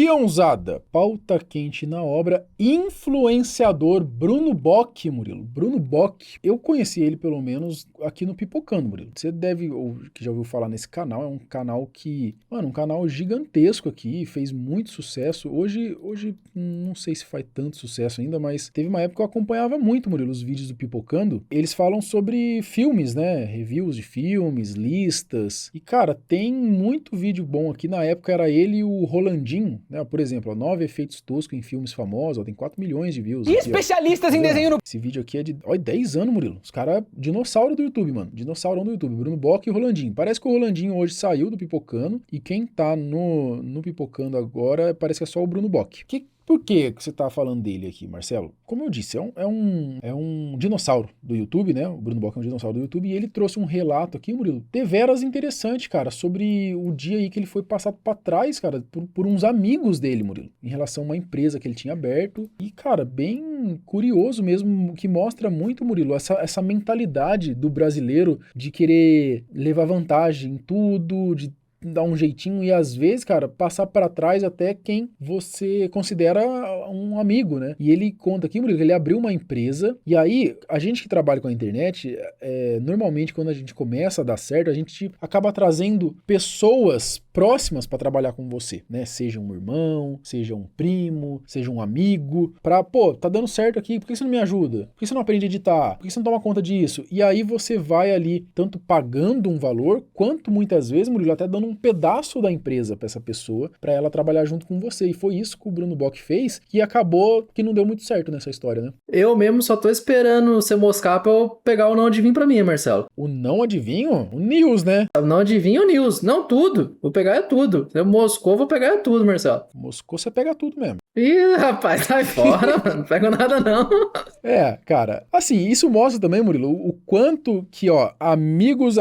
Peãozada, pauta quente na obra, influenciador Bruno Bock, Murilo. Bruno Bock, eu conheci ele pelo menos aqui no Pipocando, Murilo. Você deve, ou que já ouviu falar nesse canal, é um canal que, mano, um canal gigantesco aqui, fez muito sucesso. Hoje não sei se faz tanto sucesso ainda, mas teve uma época que eu acompanhava muito, Murilo, os vídeos do Pipocando. Eles falam sobre filmes, né? Reviews de filmes, listas. E, cara, tem muito vídeo bom aqui. Na época era ele e o Rolandinho, né? Por exemplo, 9 efeitos toscos em filmes famosos, ó, tem 4 milhões de views. E aqui, especialistas ó. em desenho no... Esse vídeo aqui é de 10 anos, Murilo. Os caras, dinossauro do YouTube, mano. Dinossaurão do YouTube. Bruno Bock e Rolandinho. Parece que o Rolandinho hoje saiu do Pipocando e quem tá no Pipocando agora parece que é só o Bruno Bock. Por que você tá falando dele aqui, Marcelo? Como eu disse, é um dinossauro do YouTube, né? O Bruno Bock é um dinossauro do YouTube e ele trouxe um relato aqui, Murilo, deveras interessante, cara, sobre o dia aí que ele foi passado pra trás, cara, por uns amigos dele, Murilo, em relação a uma empresa que ele tinha aberto. E, cara, bem curioso mesmo, que mostra muito, Murilo, essa mentalidade do brasileiro de querer levar vantagem em tudo, de dar um jeitinho e às vezes, cara, passar para trás até quem você considera um amigo, né? E ele conta aqui, Murilo, que ele abriu uma empresa e aí a gente que trabalha com a internet, normalmente quando a gente começa a dar certo, a gente acaba trazendo pessoas próximas para trabalhar com você, né? Seja um irmão, seja um primo, seja um amigo, tá dando certo aqui, por que você não me ajuda? Por que você não aprende a editar? Por que você não toma conta disso? E aí você vai ali tanto pagando um valor, quanto muitas vezes, Murilo, até dando um pedaço da empresa para essa pessoa, para ela trabalhar junto com você. E foi isso que o Bruno Bock fez, que acabou que não deu muito certo nessa história, né? Eu mesmo só tô esperando você moscar pra eu pegar o não adivinho pra mim, Marcelo. O não adivinho? O news, né? O não adivinho o news. Não tudo. Vou pegar é tudo. Se eu moscou, vou pegar é tudo, Marcelo. Moscou, você pega tudo mesmo. Ih, rapaz, sai fora, mano. Não pego nada, não. Cara, assim, isso mostra também, Murilo, o quanto que, amigos,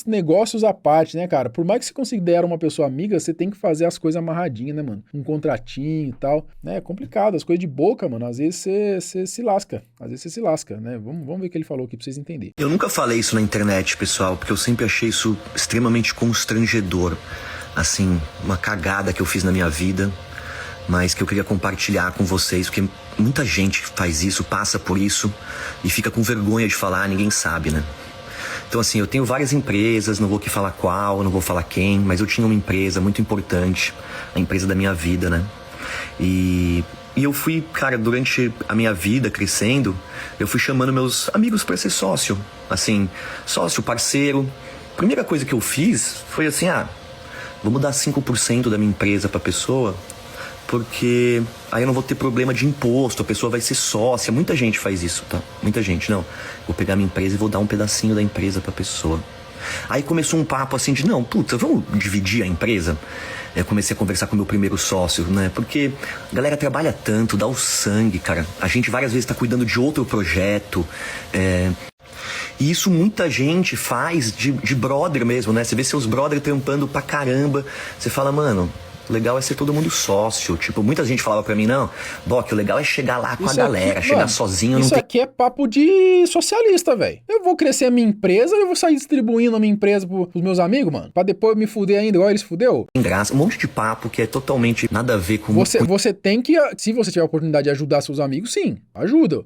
negócios à parte, né, cara? Por mais que você considere uma pessoa amiga, você tem que fazer as coisas amarradinhas, né, mano? Um contratinho e tal, né? É complicado, as coisas de boca, mano, às vezes você se lasca. Às vezes você se lasca, né? Vamos ver o que ele falou aqui pra vocês entenderem. Eu nunca falei isso na internet, pessoal, porque eu sempre achei isso extremamente constrangedor. Assim, uma cagada que eu fiz na minha vida, mas que eu queria compartilhar com vocês, porque muita gente faz isso, passa por isso e fica com vergonha de falar, ninguém sabe, né? Então, assim, eu tenho várias empresas, não vou aqui falar qual, não vou falar quem, mas eu tinha uma empresa muito importante, a empresa da minha vida, né? E eu fui, cara, durante a minha vida crescendo, eu fui chamando meus amigos para ser sócio, assim, sócio, parceiro. A primeira coisa que eu fiz foi assim, vamos dar 5% da minha empresa pra pessoa, porque aí eu não vou ter problema de imposto, a pessoa vai ser sócia. Muita gente faz isso, tá? Muita gente, não. Vou pegar minha empresa e vou dar um pedacinho da empresa pra pessoa. Aí começou um papo assim de, vamos dividir a empresa? Eu comecei a conversar com o meu primeiro sócio, né? Porque a galera trabalha tanto, dá o sangue, cara. A gente várias vezes tá cuidando de outro projeto, E isso muita gente faz de brother mesmo, né? Você vê seus brother trampando pra caramba. Você fala, mano, o legal é ser todo mundo sócio. Tipo, muita gente falava pra mim, não, Bock, o legal é chegar lá com a galera, chegar sozinho. Isso aqui é papo de socialista, velho. Eu vou crescer a minha empresa e eu vou sair distribuindo a minha empresa pros meus amigos, mano, pra depois me fuder ainda igual eles fudeu. Tem graça, um monte de papo que é totalmente nada a ver com... Você tem que, se você tiver a oportunidade de ajudar seus amigos, sim, ajuda.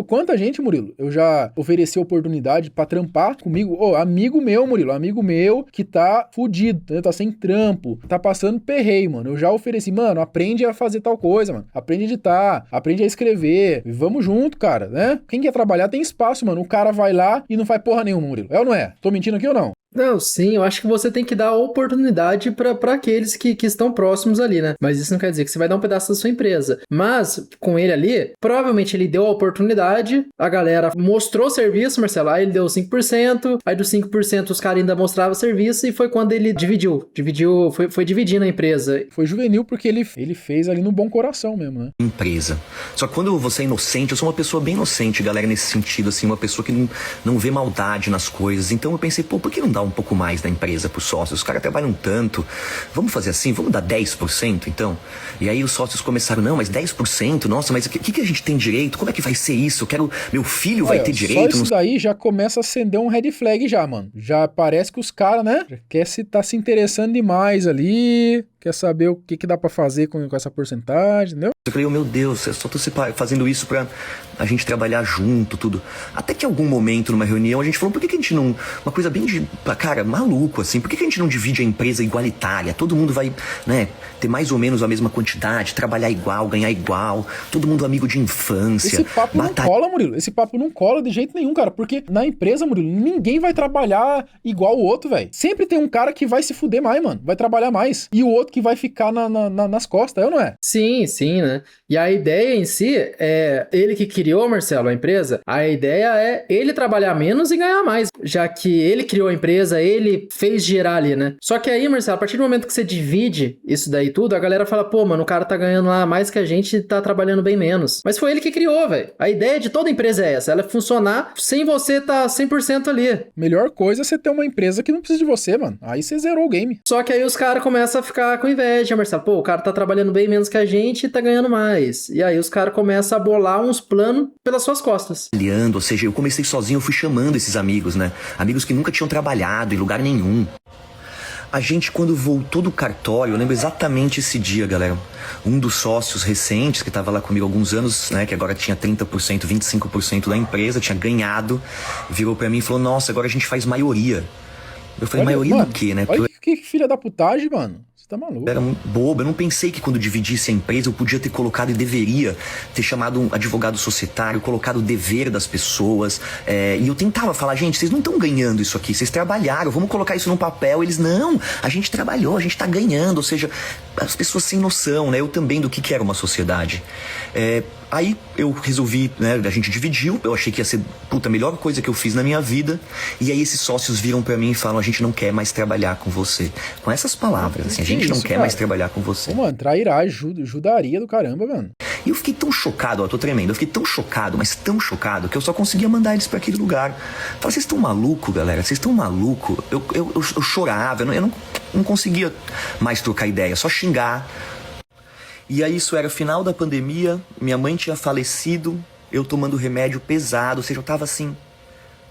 Quanta gente, Murilo, eu já ofereci oportunidade pra trampar comigo. Amigo meu, Murilo, amigo meu que tá fudido, né? Tá sem trampo, tá passando perreio, mano. Eu já ofereci, mano, aprende a fazer tal coisa, mano. Aprende a editar, aprende a escrever. Vamos junto, cara, né? Quem quer trabalhar tem espaço, mano. O cara vai lá e não faz porra nenhuma, Murilo. É ou não é? Tô mentindo aqui ou não? Não, sim, eu acho que você tem que dar oportunidade pra aqueles que estão próximos ali, né? Mas isso não quer dizer que você vai dar um pedaço da sua empresa. Mas, com ele ali, provavelmente ele deu a oportunidade, a galera mostrou o serviço, Marcelo, aí ele deu 5%, aí dos 5% os caras ainda mostravam o serviço e foi quando ele dividiu, foi dividindo a empresa. Foi juvenil porque ele fez ali no bom coração mesmo, né? Empresa. Só que quando você é inocente, eu sou uma pessoa bem inocente, galera, nesse sentido, assim, uma pessoa que não vê maldade nas coisas. Então eu pensei, por que não dá um pouco mais da empresa pros sócios? Os caras trabalham tanto, vamos fazer assim, vamos dar 10% então? E aí os sócios começaram, não, mas 10%, nossa, mas o que a gente tem direito? Como é que vai ser isso? meu filho vai ter direito? Só isso daí já começa a acender um red flag já, mano. Já parece que os caras, né, tá se interessando demais ali, quer saber o que dá pra fazer com essa porcentagem, entendeu? Eu falei, oh, meu Deus, eu só tô fazendo isso pra a gente trabalhar junto, tudo. Até que em algum momento, numa reunião, a gente falou, por que a gente não... Uma coisa bem cara, maluco, assim. Por que a gente não divide a empresa igualitária? Todo mundo vai, né, ter mais ou menos a mesma quantidade, trabalhar igual, ganhar igual. Todo mundo amigo de infância. Esse papo não cola, Murilo. Esse papo não cola de jeito nenhum, cara. Porque na empresa, Murilo, ninguém vai trabalhar igual o outro, velho. Sempre tem um cara que vai se fuder mais, mano. Vai trabalhar mais. E o outro que vai ficar nas costas, é ou não é? Sim, né? E a ideia em si é ele que criou, Marcelo, a empresa. A ideia é ele trabalhar menos e ganhar mais. Já que ele criou a empresa, ele fez gerar ali, né? Só que aí, Marcelo, a partir do momento que você divide isso daí tudo, a galera fala, pô, mano, o cara tá ganhando lá mais que a gente e tá trabalhando bem menos. Mas foi ele que criou, velho. A ideia de toda empresa é essa. Ela é funcionar sem você tá 100% ali. Melhor coisa é você ter uma empresa que não precisa de você, mano. Aí você zerou o game. Só que aí os caras começam a ficar com inveja, Marcelo. Pô, o cara tá trabalhando bem menos que a gente e tá ganhando mais. E aí os caras começam a bolar uns planos pelas suas costas. Ou seja, eu comecei sozinho, eu fui chamando esses amigos, né? Amigos que nunca tinham trabalhado em lugar nenhum. A gente, quando voltou do cartório, eu lembro exatamente esse dia, galera. Um dos sócios recentes, que estava lá comigo há alguns anos, né, que agora tinha 30%, 25% da empresa, tinha ganhado, virou pra mim e falou, nossa, agora a gente faz maioria. Eu falei, maioria mano, do quê, né? Olha que filha da putagem, mano. Tá maluco. Eu era muito bobo, eu não pensei que quando dividisse a empresa eu podia ter colocado e deveria ter chamado um advogado societário, colocado o dever das pessoas, e eu tentava falar, gente, vocês não estão ganhando isso aqui, vocês trabalharam, vamos colocar isso num papel. Eles, não, a gente trabalhou, a gente tá ganhando, ou seja, as pessoas sem noção, né, eu também do que era uma sociedade. Aí eu resolvi, né, a gente dividiu, eu achei que ia ser, a melhor coisa que eu fiz na minha vida, e aí esses sócios viram pra mim e falam, a gente não quer mais trabalhar com você. Com essas palavras, assim, a gente não quer mais trabalhar com você. Pô, mano, trairagem, judaria do caramba, mano. E eu fiquei tão chocado, ó, tô tremendo, eu fiquei tão chocado, mas tão chocado, que eu só conseguia mandar eles pra aquele lugar. Falei, vocês estão maluco, galera, vocês estão maluco? Eu chorava, eu não conseguia mais trocar ideia, só xingar. E aí isso era final da pandemia, minha mãe tinha falecido, eu tomando remédio pesado, ou seja, eu tava assim,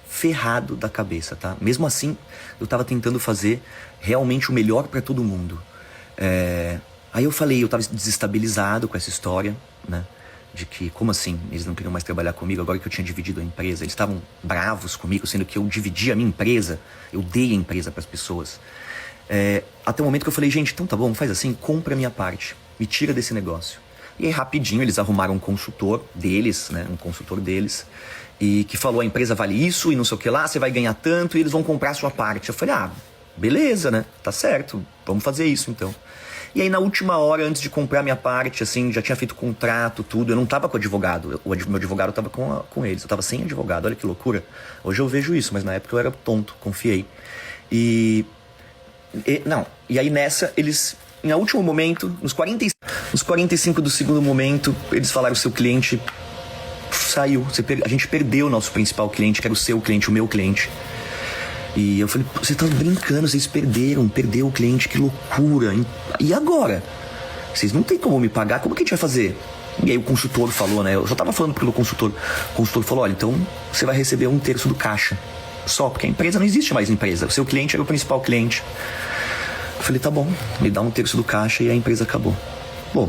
ferrado da cabeça, tá? Mesmo assim, eu tava tentando fazer realmente o melhor pra todo mundo. Aí eu falei, eu tava desestabilizado com essa história, né? De que, como assim, eles não queriam mais trabalhar comigo agora que eu tinha dividido a empresa? Eles estavam bravos comigo, sendo que eu dividi a minha empresa, eu dei a empresa pras pessoas. Até o momento que eu falei, gente, então tá bom, faz assim, compra a minha parte. Me tira desse negócio. E aí rapidinho eles arrumaram um consultor deles, né? Um consultor deles. E que falou, a empresa vale isso e não sei o que lá, você vai ganhar tanto e eles vão comprar a sua parte. Eu falei, beleza, né? Tá certo, vamos fazer isso então. E aí na última hora, antes de comprar minha parte, assim, já tinha feito contrato, tudo. Eu não tava com o advogado, meu advogado tava com eles. Eu tava sem advogado, olha que loucura. Hoje eu vejo isso, mas na época eu era tonto, confiei. E aí nessa, eles... No último momento, nos 45 do segundo momento, eles falaram, seu cliente saiu. A gente perdeu o nosso principal cliente, que era o seu cliente, o meu cliente. E eu falei, você tá brincando, vocês perdeu o cliente, que loucura. E agora? Vocês não tem como me pagar, como que a gente vai fazer? E aí o consultor falou, né? Eu já tava falando pelo consultor. O consultor falou, olha, então você vai receber 1/3 do caixa. Só, porque a empresa não existe mais empresa. O seu cliente era o principal cliente. Eu falei, tá bom, me dá 1/3 do caixa e a empresa acabou. Bom,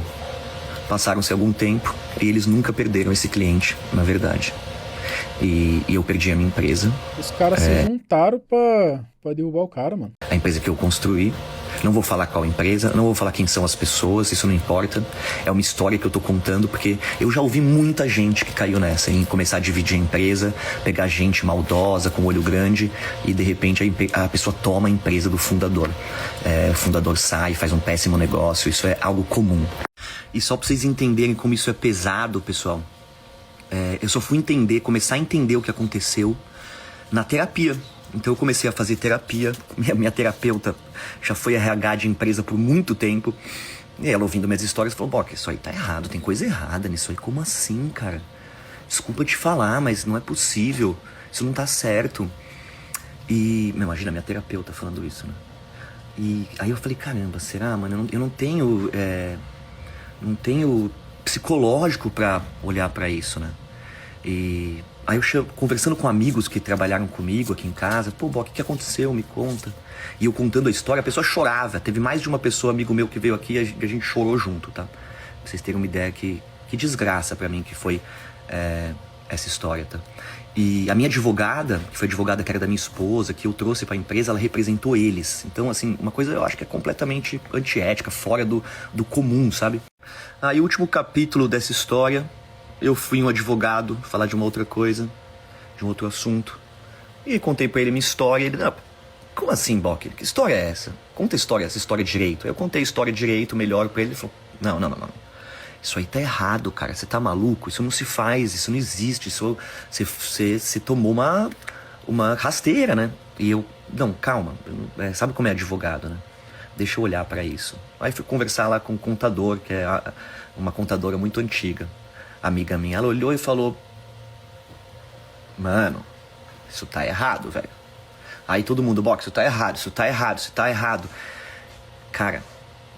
passaram-se algum tempo e eles nunca perderam esse cliente, na verdade. E eu perdi a minha empresa. Os caras se juntaram pra derrubar o cara, mano. A empresa que eu construí. Não vou falar qual empresa, não vou falar quem são as pessoas, isso não importa. É uma história que eu tô contando porque eu já ouvi muita gente que caiu nessa, em começar a dividir a empresa, pegar gente maldosa, com olho grande, e de repente a pessoa toma a empresa do fundador. O fundador sai, faz um péssimo negócio, isso é algo comum. E só pra vocês entenderem como isso é pesado, pessoal, eu só fui começar a entender o que aconteceu na terapia. Então eu comecei a fazer terapia. Minha terapeuta já foi RH de empresa por muito tempo. E ela, ouvindo minhas histórias, falou, Bock, isso aí tá errado, tem coisa errada nisso aí. Como assim, cara? Desculpa te falar, mas não é possível. Isso não tá certo. E, imagina, minha terapeuta falando isso, né? E aí eu falei, caramba, será, mano? Eu não tenho... não tenho psicológico pra olhar pra isso, né? E Aí eu conversando com amigos que trabalharam comigo aqui em casa, pô, Bock, o que aconteceu? Me conta. E eu contando a história, a pessoa chorava. Teve mais de uma pessoa, amigo meu, que veio aqui e a gente chorou junto, tá? Pra vocês terem uma ideia que desgraça pra mim que foi essa história, tá? E a minha advogada, que foi a advogada que era da minha esposa, que eu trouxe pra empresa, ela representou eles. Então, assim, uma coisa eu acho que é completamente antiética, fora do comum, sabe? Aí, o último capítulo dessa história, eu fui um advogado falar de uma outra coisa, de um outro assunto. E contei pra ele minha história e ele... Não, como assim, Bock? Que história é essa? Conta essa história direito. Aí eu contei a história direito, melhor pra ele. Ele falou, não. Isso aí tá errado, cara. Você tá maluco? Isso não se faz, isso não existe. Isso você tomou uma rasteira, né? E eu, não, calma. Sabe como é advogado, né? Deixa eu olhar pra isso. Aí fui conversar lá com um contador, que é uma contadora muito antiga, amiga minha. Ela olhou e falou, mano, isso tá errado, velho. Aí todo mundo, Bock, isso tá errado. Cara,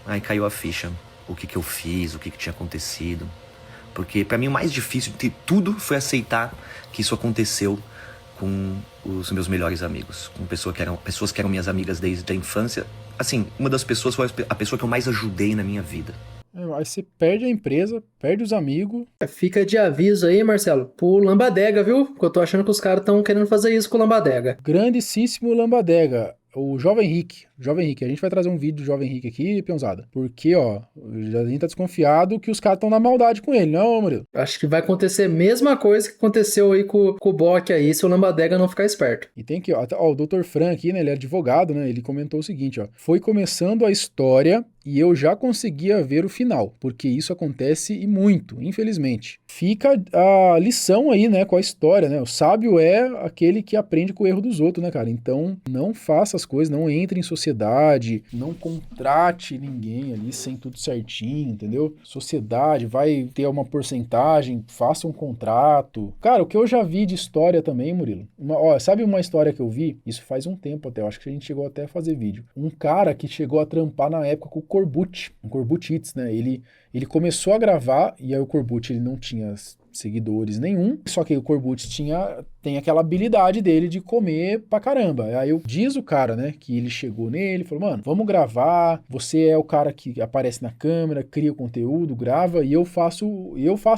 aí caiu a ficha. O que eu fiz, o que tinha acontecido. Porque pra mim o mais difícil de tudo foi aceitar que isso aconteceu com os meus melhores amigos. Com pessoas que eram minhas amigas desde a infância. Assim, uma das pessoas foi a pessoa que eu mais ajudei na minha vida. Aí você perde a empresa, perde os amigos. Fica de aviso aí, Marcelo, pro Lambadega, viu? Porque eu tô achando que os caras estão querendo fazer isso com o Lambadega. Grandíssimo Lambadega. O Jovem Henrique, a gente vai trazer um vídeo do Jovem Henrique aqui, peãozada. Porque, ó, a gente tá desconfiado que os caras estão na maldade com ele, não, Murilo? Acho que vai acontecer a mesma coisa que aconteceu aí com o Bock aí, se o Lambadega não ficar esperto. E tem que, ó, o Dr. Fran aqui, né, ele é advogado, né, ele comentou o seguinte, ó. Foi começando a história e eu já conseguia ver o final, porque isso acontece e muito, infelizmente. Fica a lição aí, né, com a história, né, o sábio é aquele que aprende com o erro dos outros, né, cara? Então, não faça as coisas, não entre em sociedade, não contrate ninguém ali sem tudo certinho, entendeu? Sociedade, vai ter uma porcentagem, faça um contrato. Cara, o que eu já vi de história também, Murilo, sabe uma história que eu vi? Isso faz um tempo até, eu acho que a gente chegou até a fazer vídeo. Um cara que chegou a trampar na época com o Corbucci, um Corbucci, né? Ele começou a gravar e aí o Corbucci ele não tinha seguidores nenhum, só que o Corbucci tem aquela habilidade dele de comer pra caramba. Aí diz o cara, né, que ele chegou nele, falou, mano, vamos gravar, você é o cara que aparece na câmera, cria o conteúdo, grava, e eu faço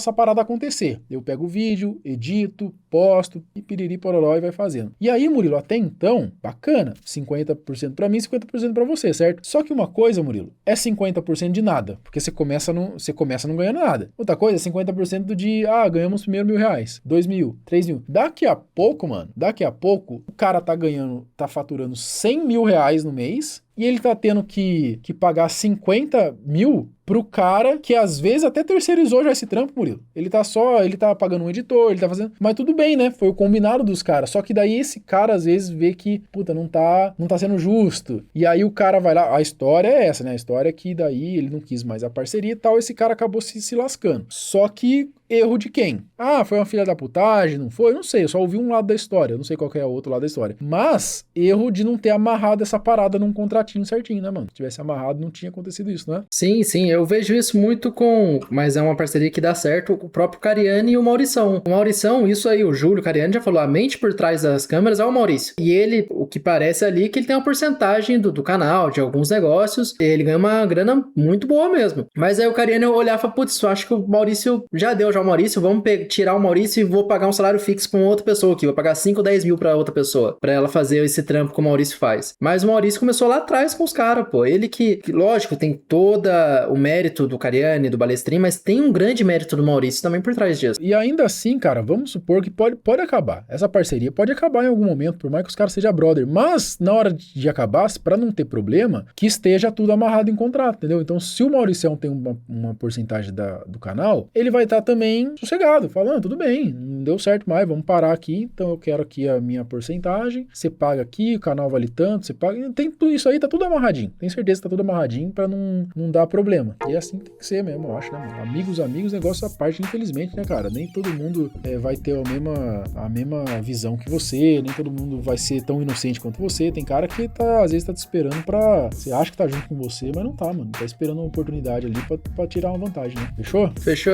a parada acontecer. Eu pego o vídeo, edito, posto, e piriri pororó e vai fazendo. E aí, Murilo, até então, bacana, 50% pra mim, 50% pra você, certo? Só que uma coisa, Murilo, é 50% de nada, porque você começa não ganhando nada. Outra coisa é 50% ganhamos primeiro R$1.000, 2.000, 3.000. Daqui a pouco, o cara tá faturando R$100.000 no mês e ele tá tendo que pagar 50 mil pro cara que às vezes até terceirizou já esse trampo, Murilo. Ele tá pagando um editor, ele tá fazendo... Mas tudo bem, né? Foi o combinado dos caras. Só que daí esse cara às vezes vê que, puta, não tá sendo justo. E aí o cara vai lá... A história é essa, né? A história é que daí ele não quis mais a parceria e tal, esse cara acabou se lascando. Só que erro de quem? Foi uma filha da putagem, não foi? Eu não sei, eu só ouvi um lado da história, eu não sei qual que é o outro lado da história. Mas, erro de não ter amarrado essa parada num contratinho certinho, né, mano? Se tivesse amarrado, não tinha acontecido isso, né? Sim, eu vejo isso muito mas é uma parceria que dá certo, o próprio Cariani e o Maurição. O Maurição, isso aí, o Júlio Cariani já falou, a mente por trás das câmeras é o Maurício. E ele, o que parece ali, é que ele tem uma porcentagem do canal, de alguns negócios, e ele ganha uma grana muito boa mesmo. Mas aí o Cariani olhava e falava, putz, eu acho que o Maurício já deu o Maurício, vamos tirar o Maurício e vou pagar um salário fixo pra uma outra pessoa aqui, vou pagar 5, 10 mil pra outra pessoa, pra ela fazer esse trampo que o Maurício faz. Mas o Maurício começou lá atrás com os caras, pô, ele que, lógico, tem todo o mérito do Cariani, do Balestrin, mas tem um grande mérito do Maurício também por trás disso. E ainda assim, cara, vamos supor que pode acabar, essa parceria pode acabar em algum momento, por mais que os caras sejam brother, mas na hora de acabar, pra não ter problema, que esteja tudo amarrado em contrato, entendeu? Então, se o Mauricião tem uma porcentagem do canal, ele vai estar também sossegado, falando, tudo bem, não deu certo mais, vamos parar aqui, então eu quero aqui a minha porcentagem, você paga aqui, o canal vale tanto, você paga, tem tudo isso aí, tá tudo amarradinho, tenho certeza que tá tudo amarradinho pra não dar problema, e assim tem que ser mesmo, eu acho, né, mano? Amigos, negócio à parte, infelizmente, né, cara, nem todo mundo vai ter a mesma visão que você, nem todo mundo vai ser tão inocente quanto você, tem cara que às vezes tá te esperando você acha que tá junto com você, mas não tá, mano, tá esperando uma oportunidade ali pra tirar uma vantagem, né, fechou? Fechou.